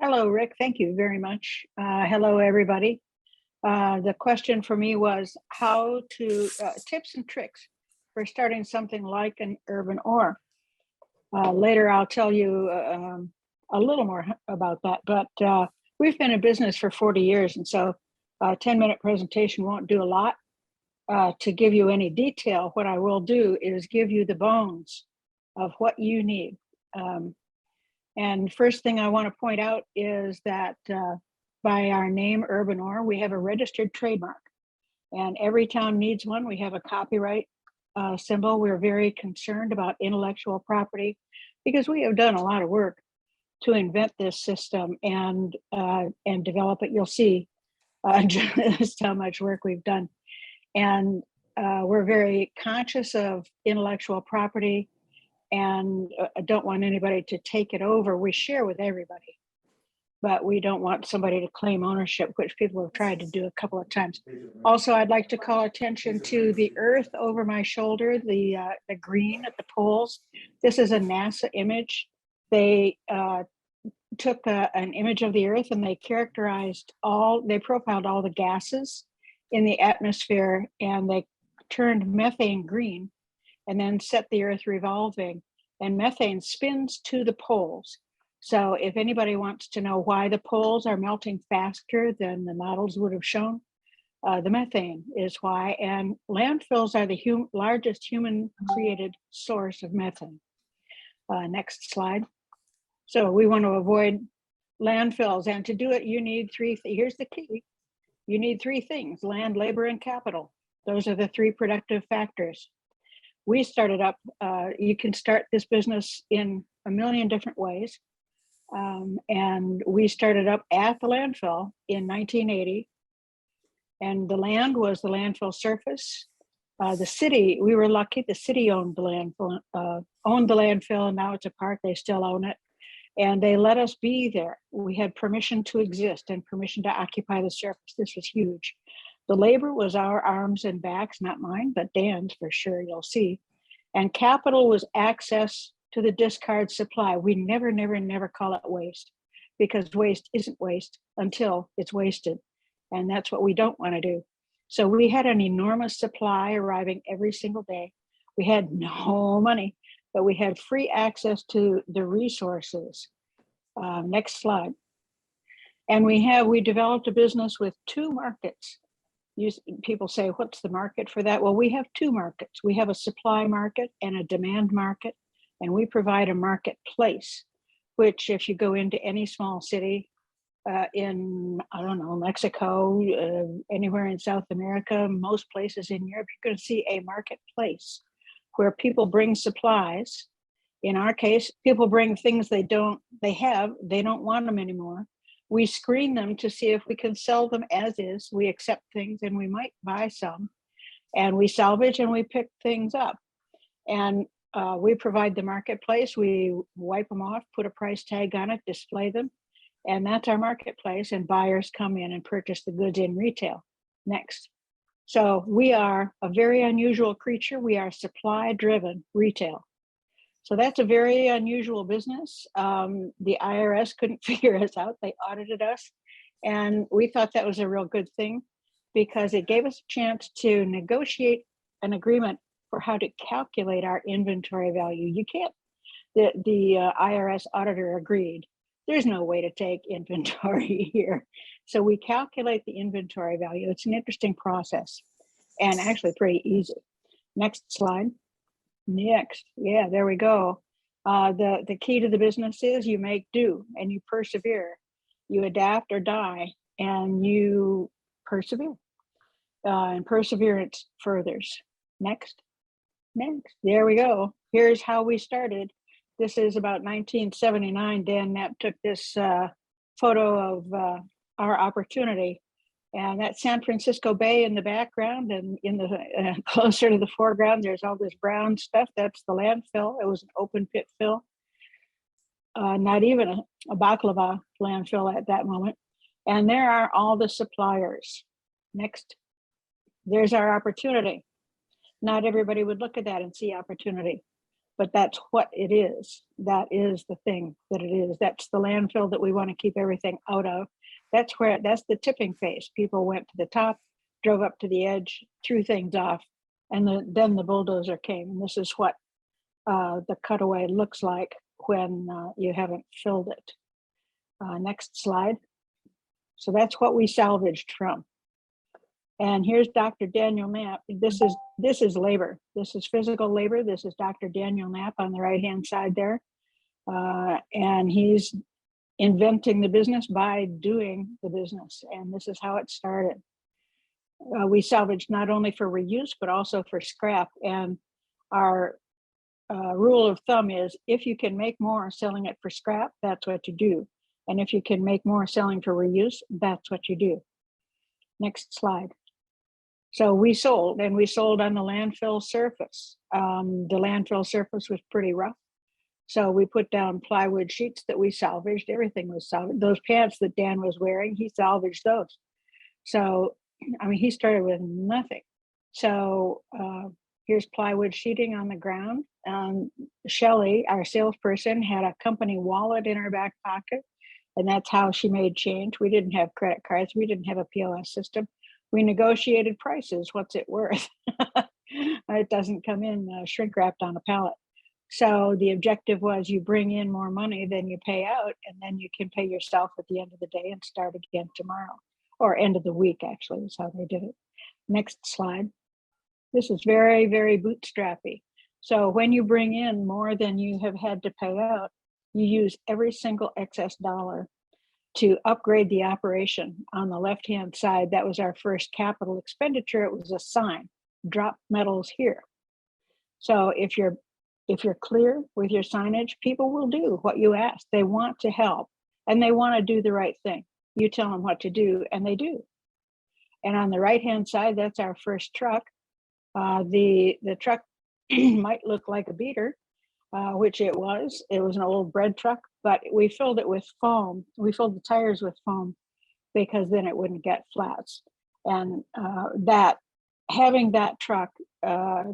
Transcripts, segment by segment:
Hello, Rick. Thank you very much. Hello, everybody. The question for me was how to tips and tricks for starting something like an urban ore. Later, I'll tell you a little more about that. But we've been in business for 40 years, and so a 10-minute presentation won't do a lot to give you any detail. What I will do is give you the bones of what you need. And first thing I want to point out is that by our name, Urban Ore, we have a registered trademark. And every town needs one. We have a copyright symbol. We're very concerned about intellectual property because we have done a lot of work to invent this system and develop it. You'll see just how much work we've done. And we're very conscious of intellectual property and don't want anybody to take it over. We share with everybody, but we don't want somebody to claim ownership, which people have tried to do a couple of times. Also, I'd like to call attention to the earth over my shoulder, the green at the poles. This is a NASA image. They took an image of the earth and they they profiled all the gases in the atmosphere, and they turned methane green and then set the earth revolving, and methane spins to the poles. So if anybody wants to know why the poles are melting faster than the models would have shown, the methane is why. And landfills are the largest human created source of methane. Next slide. So we want to avoid landfills, and to do it, you need here's the key. You need three things: land, labor, and capital. Those are the three productive factors. We started up, you can start this business in a million different ways. And we started up at the landfill in 1980. And the land was the landfill surface. The city, we were lucky, the city owned the landfill, and now it's a park, they still own it. And they let us be there. We had permission to exist and permission to occupy the surface. This was huge. The labor was our arms and backs, not mine, but Dan's for sure, you'll see. And capital was access to the discard supply. We never call it waste, because waste isn't waste until it's wasted. And that's what we don't want to do. So we had an enormous supply arriving every single day. We had no money, but we had free access to the resources. Next slide. And we developed a business with two markets. People say, what's the market for that? Well, we have two markets. We have a supply market and a demand market, and we provide a marketplace, which if you go into any small city in, I don't know, Mexico, anywhere in South America, most places in Europe, you're going to see a marketplace where people bring supplies. In our case, people bring things they don't want them anymore. We screen them to see if we can sell them as is. We accept things and we might buy some, and we salvage and we pick things up. And we provide the marketplace. We wipe them off, put a price tag on it, display them, and that's our marketplace. And buyers come in and purchase the goods in retail. Next. So we are a very unusual creature. We are supply-driven retail. So that's a very unusual business. The IRS couldn't figure us out. They audited us. And we thought that was a real good thing because it gave us a chance to negotiate an agreement for how to calculate our inventory value. You can't, the IRS auditor agreed. There's no way to take inventory here. So we calculate the inventory value. It's an interesting process and actually pretty easy. Next slide. Next, yeah, there we go. The key to the business is you make do and you persevere. You adapt or die and you persevere. And perseverance furthers. Next, there we go. Here's how we started. This is about 1979. Dan Knapp took this photo of our opportunity. And that's San Francisco Bay in the background, and in the closer to the foreground, there's all this brown stuff. That's the landfill. It was an open pit fill, not even a baklava landfill at that moment. And there are all the suppliers. Next, there's our opportunity. Not everybody would look at that and see opportunity. but that's what it is. That is the thing that it is. That's the landfill that we want to keep everything out of. That's the tipping phase. People went to the top, drove up to the edge, threw things off, and then the bulldozer came. And this is what the cutaway looks like when you haven't filled it. Next slide. So that's what we salvaged from. And here's Dr. Daniel Knapp. This is labor. This is physical labor. This is Dr. Daniel Knapp on the right-hand side there. And he's inventing the business by doing the business. And this is how it started. We salvaged not only for reuse, but also for scrap. And our rule of thumb is if you can make more selling it for scrap, that's what you do. And if you can make more selling for reuse, that's what you do. Next slide. So we sold, and we sold on the landfill surface. The landfill surface was pretty rough. So we put down plywood sheets that we salvaged. Everything was salvaged. Those pants that Dan was wearing, he salvaged those. So, I mean, he started with nothing. So here's plywood sheeting on the ground. Shelley, our salesperson, had a company wallet in her back pocket, and that's how she made change. We didn't have credit cards. We didn't have a POS system. We negotiated prices. What's it worth? It doesn't come in shrink wrapped on a pallet. So the objective was you bring in more money than you pay out, and then you can pay yourself at the end of the day and start again tomorrow, or end of the week, actually, is how they did it. Next slide. This is very, very bootstrappy. So when you bring in more than you have had to pay out, you use every single excess dollar to upgrade the operation. On the left-hand side, that was our first capital expenditure. It was a sign, drop metals here. So if you're clear with your signage, people will do what you ask. They want to help, and they want to do the right thing. You tell them what to do, and they do. And on the right-hand side, that's our first truck. The truck might look like a beater, which it was. It was an old bread truck, but we filled it with foam. We filled the tires with foam because then it wouldn't get flats. And having that truck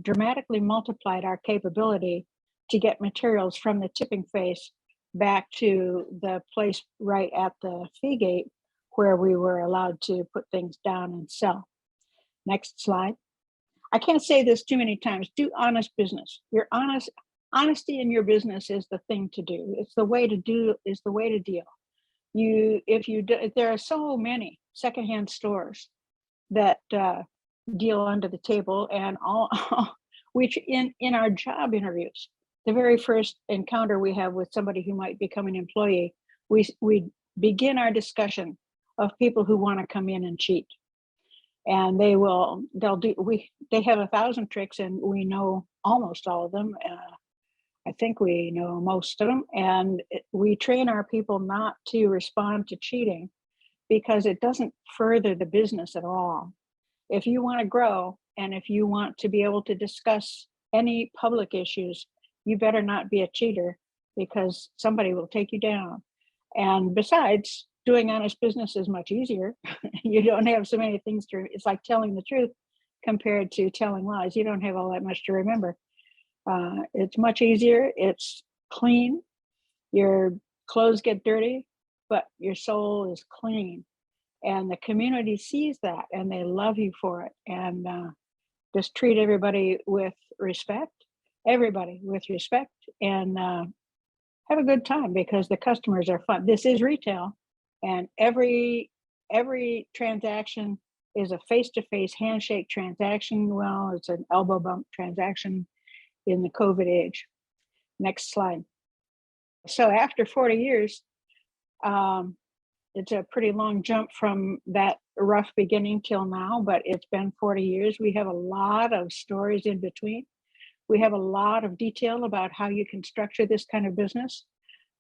dramatically multiplied our capability to get materials from the tipping face back to the place right at the fee gate where we were allowed to put things down and sell. Next slide. I can't say this too many times. Do honest business. Honesty in your business is the thing to do. It's the way to do. Is the way to deal. If there are so many secondhand stores that deal under the table, and all which in our job interviews, the very first encounter we have with somebody who might become an employee, we begin our discussion of people who want to come in and cheat. And they have 1,000 tricks, and we know almost all of them. I think we know most of them. And we train our people not to respond to cheating because it doesn't further the business at all. If you want to grow, and if you want to be able to discuss any public issues, you better not be a cheater, because somebody will take you down. And besides, doing honest business is much easier. You don't have so many things it's like telling the truth compared to telling lies. You don't have all that much to remember. It's much easier. It's clean. Your clothes get dirty, but your soul is clean. And the community sees that, and they love you for it. And just treat everybody with respect, and have a good time, because the customers are fun. This is retail. And every transaction is a face-to-face handshake transaction. Well, it's an elbow bump transaction in the COVID age. Next slide. So after 40 years, it's a pretty long jump from that rough beginning till now, but it's been 40 years. We have a lot of stories in between. We have a lot of detail about how you can structure this kind of business.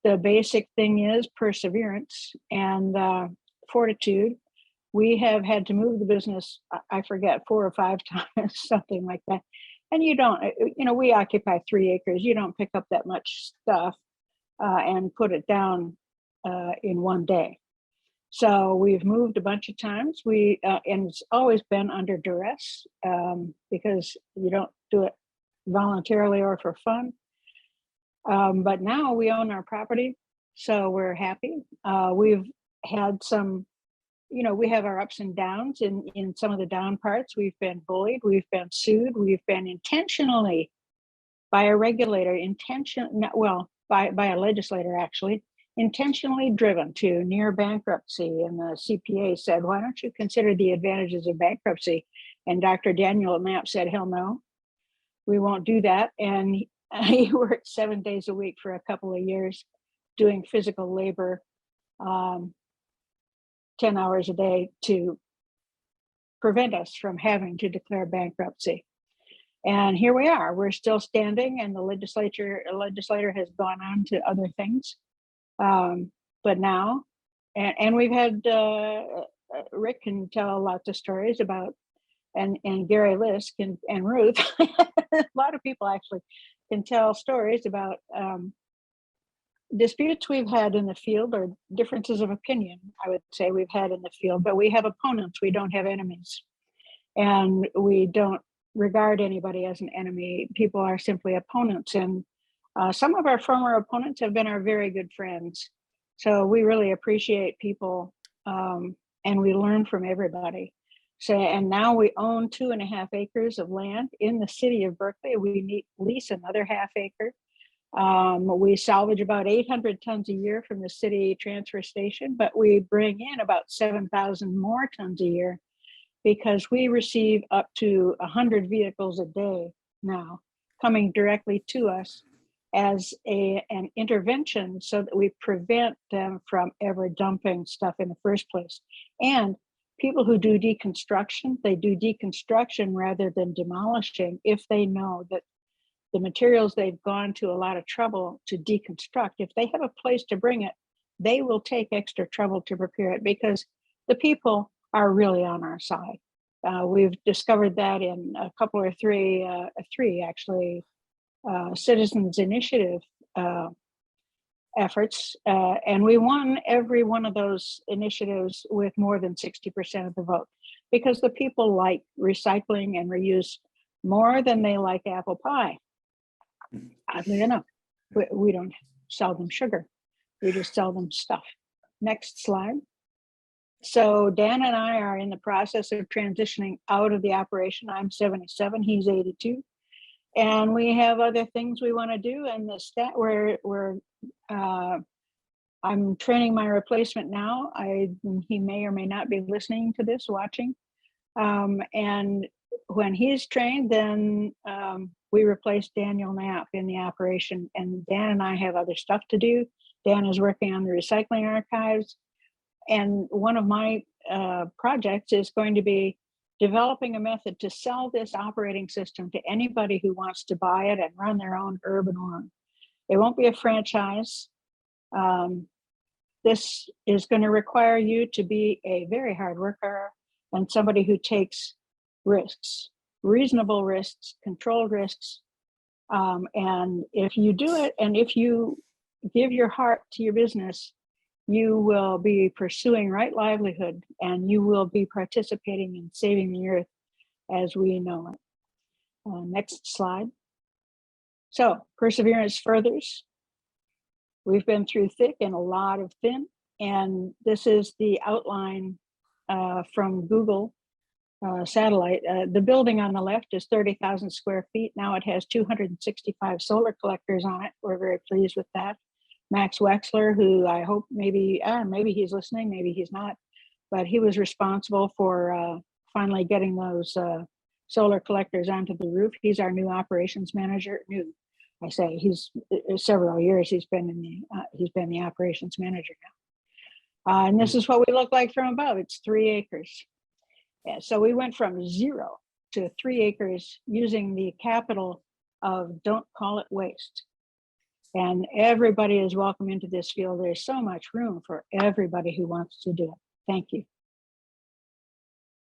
The basic thing is perseverance and fortitude. We have had to move the business, I forget, 4 or 5 times, something like that. And we occupy 3 acres. You don't pick up that much stuff and put it down in one day. So we've moved a bunch of times. And it's always been under duress, because you don't do it voluntarily or for fun. But now we own our property, so we're happy. We've had some, we have our ups and downs. In some of the down parts, we've been bullied, we've been sued, we've been intentionally by a regulator, by a legislator actually, intentionally driven to near bankruptcy. And the CPA said, why don't you consider the advantages of bankruptcy? And Dr. Daniel Knapp said, hell no, we won't do that. And he worked 7 days a week for a couple of years doing physical labor, 10 hours a day to prevent us from having to declare bankruptcy. And here we are, we're still standing, and the legislator has gone on to other things. But now, and we've had, Rick can tell lots of stories about, and Gary Lisk and Ruth, a lot of people actually can tell stories about disputes we've had in the field, or differences of opinion, I would say we've had in the field, but we have opponents, we don't have enemies. And we don't regard anybody as an enemy. People are simply opponents. And some of our former opponents have been our very good friends. So we really appreciate people, and we learn from everybody. So, and now we own 2.5 acres of land in the city of Berkeley. We lease another ½ acre. We salvage about 800 tons a year from the city transfer station, but we bring in about 7,000 more tons a year, because we receive up to 100 vehicles a day now coming directly to us as an intervention, so that we prevent them from ever dumping stuff in the first place. And people who do deconstruction, they do deconstruction rather than demolishing, if they know that the materials they've gone to a lot of trouble to deconstruct, if they have a place to bring it, they will take extra trouble to prepare it, because the people are really on our side. We've discovered that in a couple or three actually, citizens initiative efforts, and we won every one of those initiatives with more than 60% of the vote, because the people like recycling and reuse more than they like apple pie. Oddly enough, we don't sell them sugar, we just sell them stuff. Next slide. So Dan and I are in the process of transitioning out of the operation. I'm 77, he's 82. And we have other things we want to do. And I'm training my replacement now. He may or may not be listening to this, watching. And when he's trained, then we replace Daniel Knapp in the operation. And Dan and I have other stuff to do. Dan is working on the recycling archives. And one of my projects is going to be developing a method to sell this operating system to anybody who wants to buy it and run their own urban org. It won't be a franchise. This is going to require you to be a very hard worker and somebody who takes risks, reasonable risks, controlled risks. And if you do it, and if you give your heart to your business, you will be pursuing right livelihood, and you will be participating in saving the earth as we know it. Next slide. So perseverance furthers. We've been through thick and a lot of thin, and this is the outline from Google satellite. The building on the left is 30,000 square feet. Now it has 265 solar collectors on it. We're very pleased with that. Max Wexler, who I hope maybe he's listening, maybe he's not, but he was responsible for finally getting those solar collectors onto the roof. He's our new operations manager. New, I say, he's several years he's been the operations manager now. And this is what we look like from above. It's 3 acres. Yeah, so we went from 0 to 3 acres using the capital of don't call it waste. And everybody is welcome into this field. There's so much room for everybody who wants to do it. Thank you.